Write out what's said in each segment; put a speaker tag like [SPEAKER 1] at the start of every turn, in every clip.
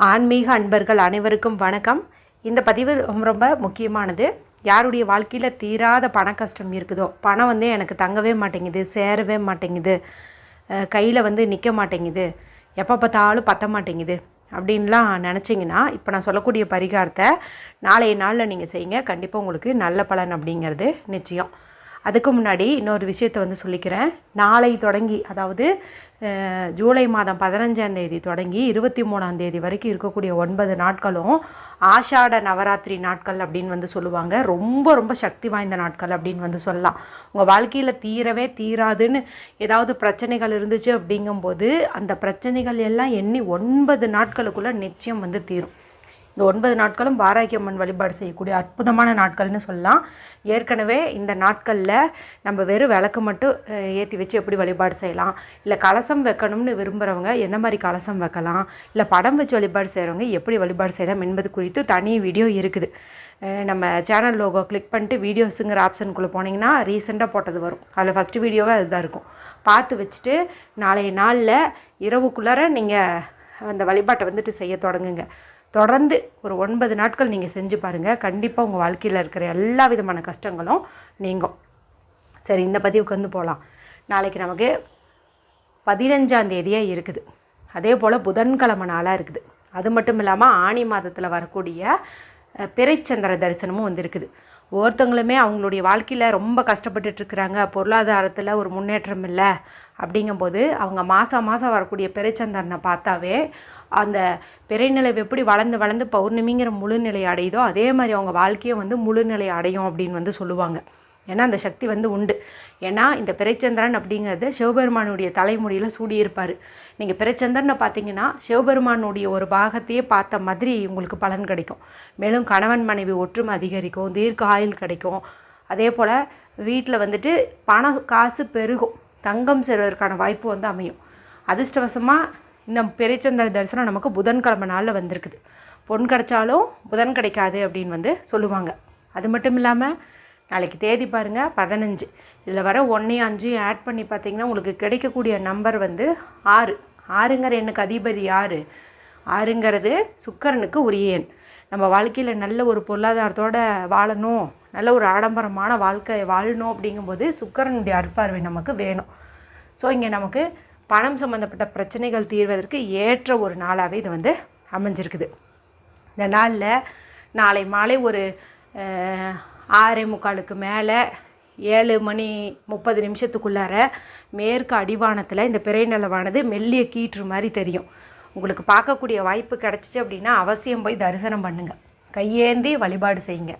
[SPEAKER 1] ஆன்மீக அன்பர்கள் அனைவருக்கும் வணக்கம். இந்த பதிவு ரொம்ப முக்கியமானது. யாருடைய வாழ்க்கையில் தீராத பண கஷ்டம் இருக்குதோ, பணம் எனக்கு தங்கவே மாட்டேங்குது, சேரவே மாட்டேங்குது, கையில் நிற்க மாட்டேங்குது, எப்போ பார்த்தாலும் பற்ற மாட்டேங்குது அப்படின்லாம் நினச்சிங்கன்னா, இப்போ நான் சொல்லக்கூடிய பரிகாரத்தை நாளைய நாளில் நீங்கள் செய்யுங்க. கண்டிப்பாக உங்களுக்கு நல்ல பலன் அப்படிங்கிறது நிச்சயம். அதுக்கு முன்னாடி இன்னொரு விஷயத்தை சொல்லிக்கிறேன். நாளை தொடங்கி, அதாவது ஜூலை மாதம் 15ஆம் தேதி தொடங்கி 23ஆம் தேதி வரைக்கும் இருக்கக்கூடிய 9 நாட்களும் ஆஷாட நவராத்திரி நாட்கள் அப்படின்னு சொல்லுவாங்க. ரொம்ப ரொம்ப சக்தி வாய்ந்த நாட்கள் அப்படின்னு சொல்லலாம். உங்கள் வாழ்க்கையில் தீரவே தீராதுன்னு ஏதாவது பிரச்சனைகள் இருந்துச்சு அப்படிங்கும்போது அந்த பிரச்சனைகள் எல்லாம் எண்ணி 9 நாட்களுக்குள்ளே நிச்சயம் தீரும். இந்த 9 நாட்களும் வாராகியம்மன் வழிபாடு செய்யக்கூடிய அற்புதமான நாட்கள்னு சொல்லலாம். ஏற்கனவே இந்த நாட்களில் நம்ம வெறும் விளக்கு மட்டும் ஏற்றி வச்சு எப்படி வழிபாடு செய்யலாம், இல்லை கலசம் வைக்கணும்னு விரும்புகிறவங்க என்ன மாதிரி கலசம் வைக்கலாம், இல்லை படம் வச்சு வழிபாடு செய்கிறவங்க எப்படி வழிபாடு செய்யலாம் என்பது குறித்து தனி வீடியோ இருக்குது. நம்ம சேனல் லோகோ கிளிக் பண்ணிட்டு வீடியோஸுங்கிற ஆப்ஷனுக்குள்ளே போனீங்கன்னா ரீசெண்டாக போட்டது வரும். அதில் ஃபஸ்ட்டு வீடியோவே அதுதான் இருக்கும். பார்த்து வச்சுட்டு நாளைய நாளில் இரவுக்குள்ளார நீங்கள் அந்த வழிபாட்டை செய்ய தொடங்குங்க. தொடர்ந்து ஒரு 9 நாட்கள் நீங்கள் செஞ்சு பாருங்கள். கண்டிப்பாக உங்கள் வாழ்க்கையில் இருக்கிற எல்லா விதமான கஷ்டங்களும் நீங்கும். சரி, இந்த பதிவுக்கு போகலாம். நாளைக்கு நமக்கு 15ஆம் தேதியே இருக்குது. அதே போல் புதன்கிழமை நாளாக இருக்குது. அது மட்டும் இல்லாமல் ஆனி மாதத்தில் வரக்கூடிய பிறைச்சந்திர தரிசனமும் இருக்குது. ஒவ்வொருத்தவங்களுமே அவங்களுடைய வாழ்க்கையில் ரொம்ப கஷ்டப்பட்டுட்ருக்குறாங்க, பொருளாதாரத்தில் ஒரு முன்னேற்றம் இல்லை அப்படிங்கும்போது அவங்க மாதம் வரக்கூடிய பிறைச்சந்திரனை பார்த்தாவே அந்த பிறைநிலை எப்படி வளர்ந்து வளர்ந்து பௌர்ணமிங்கிற முழுநிலை அடையுதோ அதே மாதிரி அவங்க வாழ்க்கையை முழுநிலை அடையும் அப்படின்னு சொல்லுவாங்க. ஏன்னா அந்த சக்தி உண்டு. ஏன்னா இந்த பிறைச்சந்திரன் அப்படிங்கிறது சிவபெருமானுடைய தலைமுடியில் சூடியிருப்பார். நீங்கள் பிறைச்சந்திரனை பார்த்தீங்கன்னா சிவபெருமானுடைய ஒரு பாகத்தையே பார்த்த மாதிரி உங்களுக்கு பலன் கிடைக்கும். மேலும் கணவன் மனைவி ஒற்றுமை அதிகரிக்கும், தீர்க்க ஆயுள் கிடைக்கும். அதே போல் வீட்டில் பணம் காசு பெருகும், தங்கம் செல்வதற்கான வாய்ப்பு அமையும். அதிர்ஷ்டவசமாக இந்த பிறைச்சந்திர தரிசனம் நமக்கு புதன்கிழமை நாளில் வந்திருக்குது. பொன் கிடைச்சாலும் புதன் கிடைக்காது அப்படின்னு சொல்லுவாங்க. அது மட்டும் இல்லாமல் நாளைக்கு தேதி பாருங்கள் 15. இதில் வர 1, 5 ஆட் பண்ணி பார்த்திங்கன்னா உங்களுக்கு கிடைக்கக்கூடிய நம்பர் 6. 6ங்கிற எண்ணுக்கு அதிபதி 6. 6ங்கிறது சுக்கிரனுக்கு உரிய எண். நம்ம வாழ்க்கையில் நல்ல ஒரு பொருளாதாரத்தோடு வாழணும், நல்ல ஒரு ஆடம்பரமான வாழ்க்கை வாழணும் அப்படிங்கும்போது சுக்கிரனுடைய அருட்பார்வை நமக்கு வேணும். ஸோ இங்கே நமக்கு பணம் சம்மந்தப்பட்ட பிரச்சனைகள் தீர்வதற்கு ஏற்ற ஒரு நாளாகவே இது அமைஞ்சிருக்குது. இந்த நாளில் நாளை மாலை ஒரு 6:45 மேலே 7:30 மேற்கு அடிவானத்தில் இந்த பிறைநிலவானது மெல்லிய கீற்று மாதிரி தெரியும். உங்களுக்கு பார்க்கக்கூடிய வாய்ப்பு கிடச்சிச்சு அப்படின்னா அவசியம் போய் தரிசனம் பண்ணுங்கள். கையேந்தி வழிபாடு செய்யுங்க.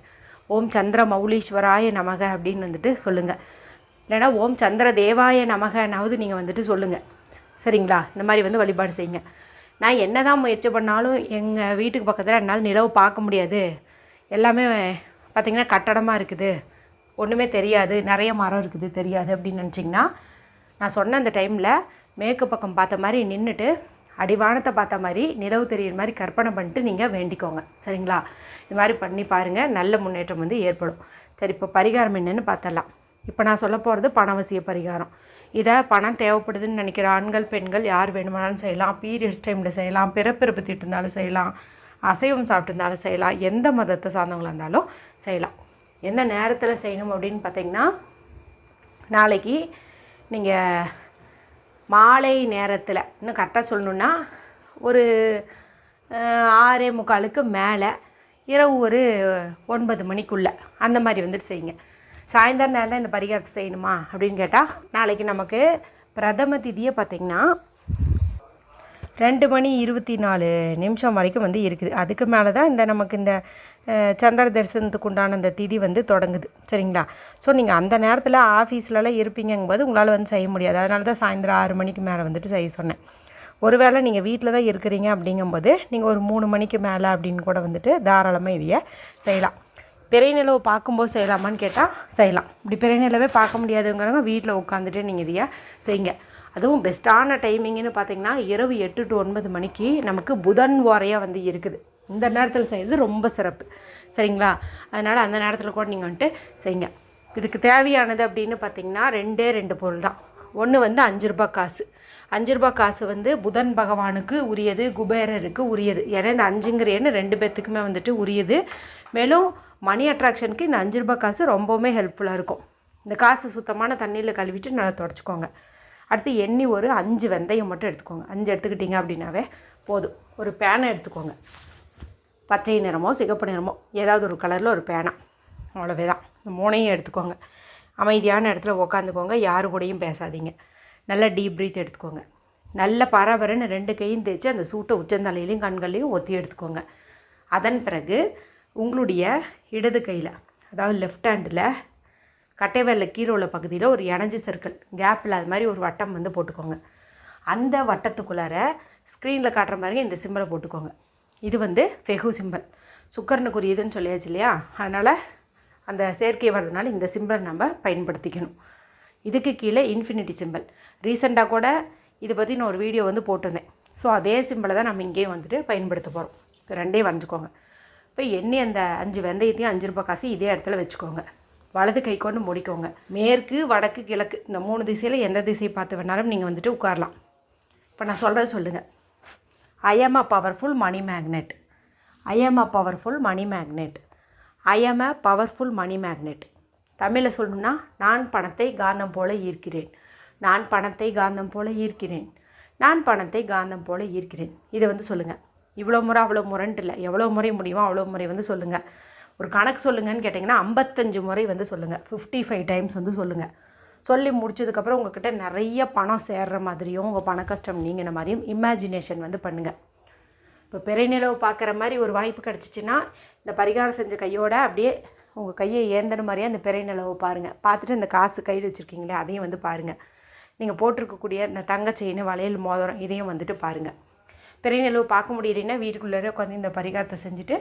[SPEAKER 1] ஓம் சந்திர மௌலீஸ்வராய நமக அப்படின்னு சொல்லுங்கள். இல்லைனா ஓம் சந்திர தேவாய நமகனாவது நீங்கள் சொல்லுங்கள். சரிங்களா? இந்த மாதிரி வழிபாடு செய்யுங்க. நான் என்ன தான் முயற்சி பண்ணாலும் எங்கள் வீட்டுக்கு பக்கத்தில் என்னால் நிலவு பார்க்க முடியாது, எல்லாமே பார்த்திங்கன்னா கட்டடமாக இருக்குது, ஒன்றுமே தெரியாது, நிறைய மரம் இருக்குது தெரியாது அப்படின்னு நினச்சிங்கன்னா, நான் சொன்ன அந்த டைமில் மேற்கு பக்கம் பார்த்த மாதிரி நின்றுட்டு அடிவானத்தை பார்த்த மாதிரி நிலவு தெரியுற மாதிரி கற்பனை பண்ணிட்டு நீங்கள் வேண்டிக்கோங்க. சரிங்களா? இது மாதிரி பண்ணி பாருங்கள், நல்ல முன்னேற்றம் ஏற்படும். சரி, இப்போ பரிகாரம் என்னென்னு பார்த்தலாம். இப்போ நான் சொல்ல போகிறது பணவசிய பரிகாரம். இதை பணம் தேவைப்படுதுன்னு நினைக்கிற ஆண்கள் பெண்கள் யார் வேணுமானாலும் செய்யலாம். பீரியட்ஸ் டைமில் செய்யலாம், பிறப்பிறப்பு திட்டு இருந்தாலும் செய்யலாம், அசைவம் சாப்பிட்டுருந்தாலும் செய்யலாம், எந்த மதத்தை சார்ந்தவங்களாக இருந்தாலும் செய்யலாம். எந்த நேரத்தில் செய்யணும் அப்படின்னு பார்த்தீங்கன்னா, நாளைக்கு நீங்கள் மாலை நேரத்தில், இன்னும் கரெக்டாக சொல்லணுன்னா ஒரு 6:45 மேலே, இரவு ஒரு 9 மணிக்குள்ளே அந்த மாதிரி செய்யுங்க. சாயந்தரம் நேரம் தான் இந்த பரிகாரத்தை செய்யணுமா அப்படின்னு கேட்டால், நாளைக்கு நமக்கு பிரதம திதியை பார்த்திங்கன்னா 2:24 வரைக்கும் இருக்குது. அதுக்கு மேலே தான் நமக்கு இந்த சந்திர தரிசனத்துக்கு உண்டான இந்த திதி தொடங்குது. சரிங்களா? ஸோ நீங்கள் அந்த நேரத்தில் ஆஃபீஸ்லலாம் இருப்பீங்கும்போது உங்களால் செய்ய முடியாது. அதனால தான் சாயந்தரம் 6 மணிக்கு மேலே செய்ய சொன்னேன். ஒருவேளை நீங்கள் வீட்டில் தான் இருக்கிறீங்க அப்படிங்கும்போது நீங்கள் ஒரு 3 மணிக்கு மேலே அப்படின்னு கூட தாராளமாக இதையை செய்யலாம். பிறைநிலவு பார்க்கும்போது செய்யலாமான்னு கேட்டால் செய்யலாம். இப்படி பிறைநிலவே பார்க்க முடியாதுங்கிறவங்க வீட்டில் உட்காந்துட்டு நீங்கள் இதையை செய்யுங்க. அதுவும் பெஸ்ட்டான டைமிங்னு பார்த்திங்கன்னா இரவு 8 to 9 மணிக்கு நமக்கு புதன் ஓரையாக இருக்குது. இந்த நேரத்தில் செய்கிறது ரொம்ப சிறப்பு. சரிங்களா? அதனால் அந்த நேரத்தில் கூட நீங்கள் செய்யுங்க. இதுக்கு தேவையானது அப்படின்னு பார்த்திங்கன்னா 2 பொருள் தான். ஒன்று 5 ரூபாய் காசு, ரூ. 5 காசு வந்து புதன் பகவானுக்கு உரியது, குபேரருக்கு உரியது. ஏன்னா இந்த 5ங்கிற எண் 2 பேர்த்துக்குமே வந்துட்டு உரியது. மேலும் மணி அட்ராக்ஷனுக்கு இந்த ரூ. 5 காசு ரொம்பவுமே ஹெல்ப்ஃபுல்லாக இருக்கும். இந்த காசு சுத்தமான தண்ணியில் கழுவிட்டு நல்லா தொடச்சிக்கோங்க. அடுத்து எண்ணி ஒரு 5 வெந்தயம் மட்டும் எடுத்துக்கோங்க. 5 எடுத்துக்கிட்டிங்க அப்படின்னாவே போதும். ஒரு பேனை எடுத்துக்கோங்க. பச்சை நிறமோ சிகப்பு நிறமோ ஏதாவது ஒரு கலரில் ஒரு பேனா, அவ்வளோவே தான். இந்த 3ஐயும் எடுத்துக்கோங்க. அமைதியான இடத்துல உக்காந்துக்கோங்க. யாரு கூடயும் பேசாதீங்க. நல்லா டீப் ப்ரீத் எடுத்துக்கோங்க. நல்ல பரபரன்னு 2 கையும் தேய்ச்சி அந்த சூட்டை உச்சந்தலையிலையும் கண்கள்லையும் ஒத்தி எடுத்துக்கோங்க. அதன் பிறகு உங்களுடைய இடது கையில், அதாவது லெஃப்ட் ஹேண்டில் கட்டைவெல்ல கீழே உள்ள பகுதியில் ஒரு எனர்ஜி சர்க்கிள் கேப்பில் அது மாதிரி ஒரு வட்டம் வந்து போட்டுக்கோங்க. அந்த வட்டத்துக்குள்ளார ஸ்க்ரீனில் காட்டுற மாதிரி இந்த சிம்பிளை போட்டுக்கோங்க. இது வந்து ஃபெகு சிம்பிள், சுக்கரனுக்குரியதுன்னு சொல்லியாச்சு இல்லையா? அதனால் அந்த செயற்கை வர்றதுனால இந்த சிம்பிளை நம்ம பயன்படுத்திக்கணும். இதுக்கு கீழே இன்ஃபினிட்டி சிம்பிள். ரீசெண்டாக கூட இதை பற்றி நான் ஒரு வீடியோ வந்து போட்டிருந்தேன். ஸோ அதே சிம்பிளை தான் நம்ம இங்கேயும் வந்துட்டு பயன்படுத்த போகிறோம். இப்போ 2ஐயும் வரைஞ்சிக்கோங்க. இப்போ எண்ணி அந்த 5 வெந்தயத்தையும் ரூ. 5 காசு இதே இடத்துல வச்சுக்கோங்க. வலது கை கொண்டு முடிக்கோங்க. மேற்கு, வடக்கு, கிழக்கு இந்த 3 திசையில் எந்த திசையை பார்த்து வேணாலும் நீங்கள் வந்துட்டு உட்காரலாம். இப்போ நான் சொல்கிறது சொல்லுங்கள். ஐ ஆம் அ பவர்ஃபுல் மணி மேக்னெட். ஐ ஆம் அ பவர்ஃபுல் மணி மேக்னெட். ஐ ஆம் அ பவர்ஃபுல் மணி மேக்னெட். தமிழில் சொல்லணும்னா, நான் பணத்தை காந்தம் போல ஈர்க்கிறேன். நான் பணத்தை காந்தம் போல ஈர்க்கிறேன். நான் பணத்தை காந்தம் போல ஈர்க்கிறேன். இதை வந்து சொல்லுங்கள். இவ்வளோ முறை அவ்வளோ முறைன்ட்டு இல்லை, எவ்வளோ முறை முடியுமோ அவ்வளோ முறை வந்து சொல்லுங்கள். ஒரு கணக்கு சொல்லுங்கன்னு கேட்டிங்கன்னா 55 முறை வந்து சொல்லுங்கள். 55 டைம்ஸ் வந்து சொல்லுங்கள். சொல்லி முடிச்சதுக்கப்புறம் உங்கள்கிட்ட நிறைய பணம் சேர்கிற மாதிரியும் உங்கள் பண கஷ்டம் நீங்கின மாதிரியும் இமேஜினேஷன் வந்து பண்ணுங்கள். இப்போ பிறை நிலவு பார்க்குற மாதிரி ஒரு வாய்ப்பு கிடச்சிச்சின்னா இந்த பரிகாரம் செஞ்ச கையோடு அப்படியே உங்கள் கையை ஏந்தன மாதிரியே அந்த பிறை நிலவை பாருங்கள். பார்த்துட்டு இந்த காசு கையில் வச்சுருக்கீங்களே அதையும் வந்து பாருங்கள். நீங்கள் போட்டிருக்கக்கூடிய இந்த தங்க செயின், வளையல், மோதிரம் இதையும் வந்துட்டு பாருங்கள். பிறை நிலவு பார்க்க முடியலைன்னா வீட்டுக்குள்ளே உட்காந்து இந்த பரிகாரத்தை செஞ்சுட்டு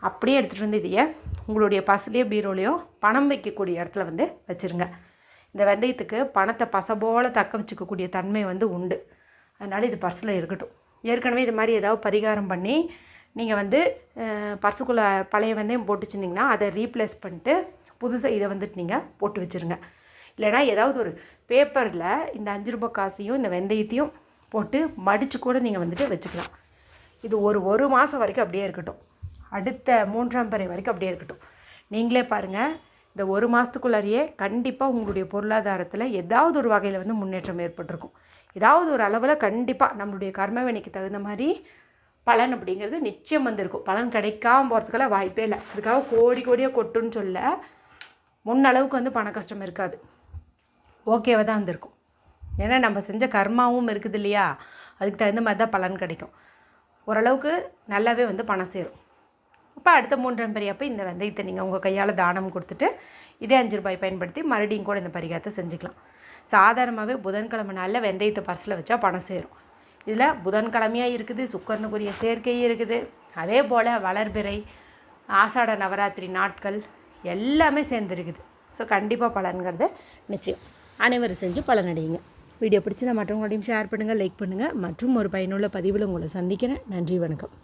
[SPEAKER 1] அப்படியே எடுத்துகிட்டு வந்து இதையே உங்களுடைய பஸ்லேயோ பீரோலையோ பணம் வைக்கக்கூடிய இடத்துல வந்து வச்சுருங்க. இந்த வெந்தயத்துக்கு பணத்தை பசபோல தக்க வச்சுக்கக்கூடிய தன்மை வந்து உண்டு. அதனால் இது பர்ஸில் இருக்கட்டும். ஏற்கனவே இது மாதிரி ஏதாவது பரிகாரம் பண்ணி நீங்கள் வந்து பர்ஸுக்குள்ளே பழைய வெந்தயம் போட்டு வச்சுருந்தீங்கன்னா அதை ரீப்ளேஸ் பண்ணிட்டு புதுசாக இதை வந்துட்டு நீங்கள் போட்டு வச்சுருங்க. இல்லைனா ஏதாவது ஒரு பேப்பரில் இந்த ரூ. 5 காசையும் இந்த வெந்தயத்தையும் போட்டு மடித்து கூட நீங்கள் வந்துட்டு வச்சுக்கலாம். இது ஒரு மாதம் வரைக்கும் அப்படியே இருக்கட்டும். அடுத்த 3ஆம் பிறை வரைக்கும் அப்படியே இருக்கட்டும். நீங்களே பாருங்கள், இந்த 1 மாதத்துக்குள்ளாரியே கண்டிப்பாக உங்களுடைய பொருளாதாரத்தில் ஏதாவது ஒரு வகையில் வந்து முன்னேற்றம் ஏற்பட்டிருக்கும். ஏதாவது ஒரு அளவில் கண்டிப்பாக நம்மளுடைய கர்மவினைக்கு தகுந்த மாதிரி பலன் அப்படிங்கிறது நிச்சயம் வந்திருக்கும். பலன் கிடைக்காம போகிறதுக்கெல்லாம் வாய்ப்பே இல்லை. அதுக்காக கோடியாக கொட்டுன்னு சொல்ல முன்னளவுக்கு வந்து பண கஷ்டம் இருக்காது. ஓகேவாக தான் வந்திருக்கும். ஏன்னா நம்ம செஞ்ச கர்மாவும் இருக்குது இல்லையா? அதுக்கு தகுந்த மாதிரி தான் பலன் கிடைக்கும். ஓரளவுக்கு நல்லாவே வந்து பணம் சேரும். அப்போ அடுத்த 3ஆம் பிறை அப்போ இந்த வெந்தயத்தை நீங்கள் உங்கள் கையால் தானம் கொடுத்துட்டு இதே ரூ. 5 பயன்படுத்தி மறுபடியும் கூட இந்த பரிகாரத்தை செஞ்சுக்கலாம். சாதாரணமாகவே புதன்கிழமை நாளில் வெந்தயத்தை பர்ஸில் வச்சா பணம் சேரும். இதில் புதன்கிழமையாக இருக்குது, சுக்கரனுக்குரிய சேர்க்கையும் இருக்குது. அதே போல் வளர்பிறை, ஆசாட நவராத்திரி நாட்கள் எல்லாமே சேர்ந்துருக்குது. ஸோ கண்டிப்பாக பலன்கிறது நிச்சயம். அனைவரும் செஞ்சு பலனடையுங்க. வீடியோ பிடிச்சிருந்தால் மற்றவங்களோடையும் ஷேர் பண்ணுங்கள், லைக் பண்ணுங்கள். மற்றும் ஒரு பயனுள்ள பதிவில் உங்களை சந்திக்கிறேன். நன்றி, வணக்கம்.